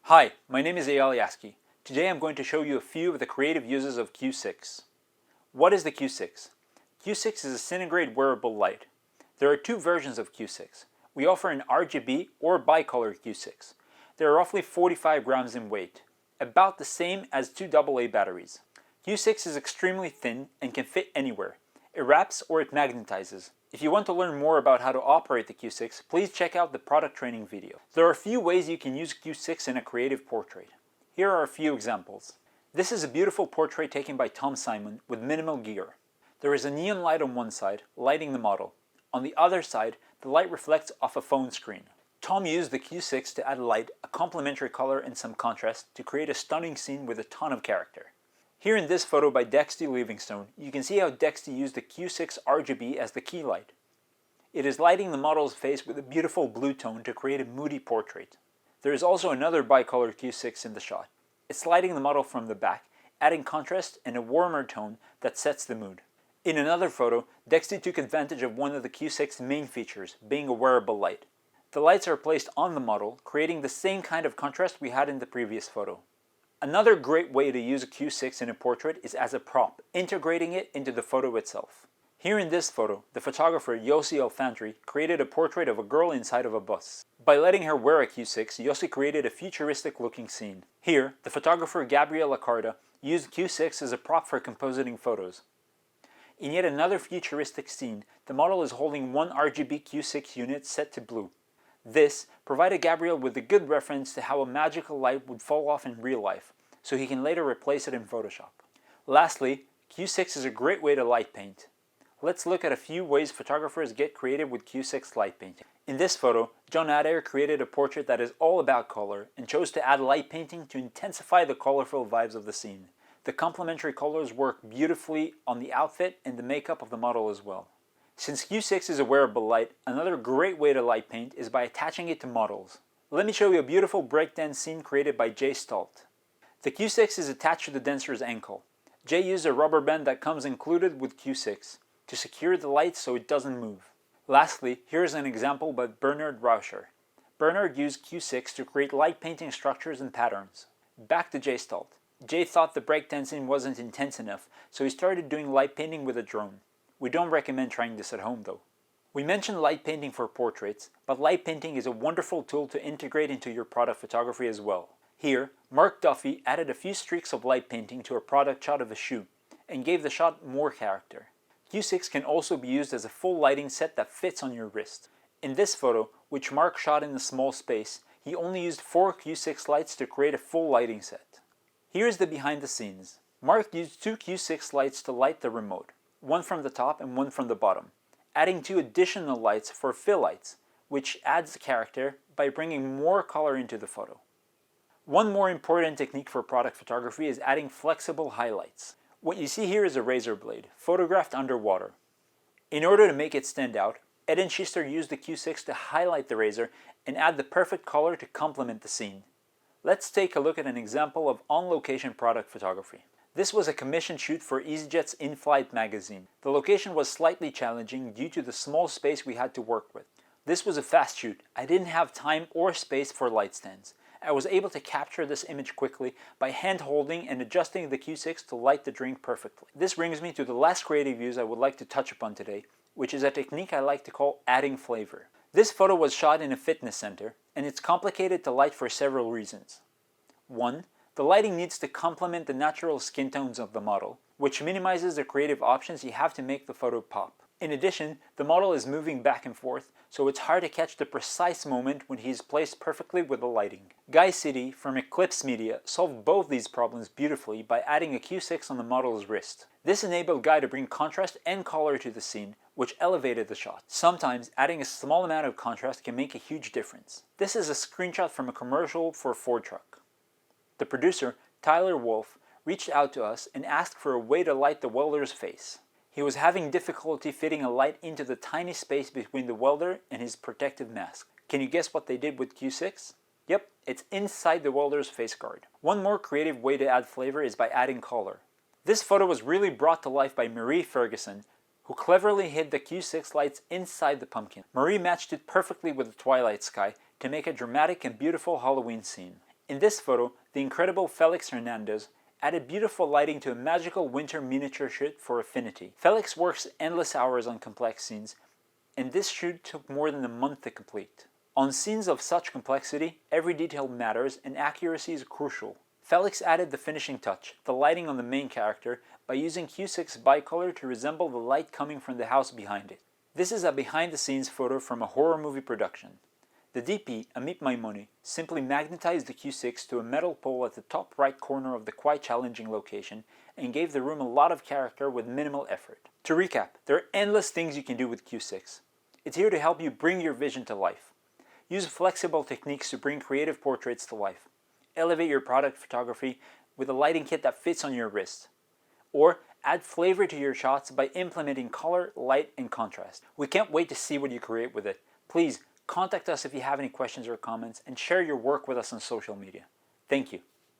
Hi, my name is Eyal Yaski. Today I'm going to show you a few of the creative uses of Q6. What is the Q6? Q6 is a cine-grade wearable light. There are two versions of Q6. We offer an RGB or bicolor Q6. They are roughly 45 grams in weight, about the same as two AA batteries. Q6 is extremely thin and can fit anywhere. It wraps or it magnetizes. If you want to learn more about how to operate the Q6, please check out the product training video. There are a few ways you can use Q6 in a creative portrait. Here are a few examples. This is a beautiful portrait taken by Tom Simon with minimal gear. There is a neon light on one side, lighting the model. On the other side, the light reflects off a phone screen. Tom used the Q6 to add light, a complementary color and some contrast to create a stunning scene with a ton of character. Here in this photo by Dexty Livingstone, you can see how Dexty used the Q6 RGB as the key light. It is lighting the model's face with a beautiful blue tone to create a moody portrait. There is also another bicolor Q6 in the shot. It's lighting the model from the back, adding contrast and a warmer tone that sets the mood. In another photo, Dexty took advantage of one of the Q6's main features, being a wearable light. The lights are placed on the model, creating the same kind of contrast we had in the previous photo. Another great way to use a Q6 in a portrait is as a prop, integrating it into the photo itself. Here in this photo, the photographer Yossi Alfantri created a portrait of a girl inside of a bus. By letting her wear a Q6, Yossi created a futuristic looking scene. Here, the photographer Gabriel Accarda used Q6 as a prop for compositing photos. In yet another futuristic scene, the model is holding one RGB Q6 unit set to blue. This provided Gabriel with a good reference to how a magical light would fall off in real life, so he can later replace it in Photoshop. Lastly, Q6 is a great way to light paint. Let's look at a few ways photographers get creative with Q6 light painting. In this photo, John Adair created a portrait that is all about color and chose to add light painting to intensify the colorful vibes of the scene. The complementary colors work beautifully on the outfit and the makeup of the model as well. Since Q6 is a wearable light, another great way to light paint is by attaching it to models. Let me show you a beautiful breakdance scene created by Jay Stalt. The Q6 is attached to the dancer's ankle. Jay used a rubber band that comes included with Q6 to secure the light so it doesn't move. Lastly, here's an example by Bernard Rauscher. Bernard used Q6 to create light painting structures and patterns. Back to Jay Stalt. Jay thought the breakdancing wasn't intense enough, so he started doing light painting with a drone. We don't recommend trying this at home though. We mentioned light painting for portraits, but light painting is a wonderful tool to integrate into your product photography as well. Here, Mark Duffy added a few streaks of light painting to a product shot of a shoe, and gave the shot more character. Q6 can also be used as a full lighting set that fits on your wrist. In this photo, which Mark shot in a small space, he only used 4 Q6 lights to create a full lighting set. Here's the behind the scenes. Mark used 2 Q6 lights to light the remote, one from the top and one from the bottom, adding 2 additional lights for fill lights, which adds character by bringing more color into the photo. One more important technique for product photography is adding flexible highlights. What you see here is a razor blade, photographed underwater. In order to make it stand out, Ed and Schister used the Q6 to highlight the razor and add the perfect color to complement the scene. Let's take a look at an example of on-location product photography. This was a commission shoot for EasyJet's In-Flight magazine. The location was slightly challenging due to the small space we had to work with. This was a fast shoot. I didn't have time or space for light stands. I was able to capture this image quickly by hand holding and adjusting the Q6 to light the drink perfectly. This brings me to the last creative use I would like to touch upon today, which is a technique I like to call adding flavor. This photo was shot in a fitness center, and it's complicated to light for several reasons. 1. The lighting needs to complement the natural skin tones of the model, which minimizes the creative options you have to make the photo pop. In addition, the model is moving back and forth, so it's hard to catch the precise moment when he is placed perfectly with the lighting. Guy City from Eclipse Media solved both these problems beautifully by adding a Q6 on the model's wrist. This enabled Guy to bring contrast and color to the scene, which elevated the shot. Sometimes adding a small amount of contrast can make a huge difference. This is a screenshot from a commercial for a Ford truck. The producer, Tyler Wolf, reached out to us and asked for a way to light the welder's face. He was having difficulty fitting a light into the tiny space between the welder and his protective mask. Can you guess what they did with Q6? Yep, it's inside the welder's face guard. One more creative way to add flavor is by adding color. This photo was really brought to life by Marie Ferguson, who cleverly hid the Q6 lights inside the pumpkin. Marie matched it perfectly with the twilight sky to make a dramatic and beautiful Halloween scene. In this photo, the incredible Felix Hernandez added beautiful lighting to a magical winter miniature shoot for Affinity. Felix works endless hours on complex scenes, and this shoot took more than a month to complete. On scenes of such complexity, every detail matters and accuracy is crucial. Felix added the finishing touch, the lighting on the main character, by using Q6 bicolor to resemble the light coming from the house behind it. This is a behind-the-scenes photo from a horror movie production. The DP, Amit Maimoni, simply magnetized the Q6 to a metal pole at the top right corner of the quite challenging location and gave the room a lot of character with minimal effort. To recap, there are endless things you can do with Q6. It's here to help you bring your vision to life. Use flexible techniques to bring creative portraits to life. Elevate your product photography with a lighting kit that fits on your wrist. Or add flavor to your shots by implementing color, light, and contrast. We can't wait to see what you create with it. Please contact us if you have any questions or comments and share your work with us on social media. Thank you.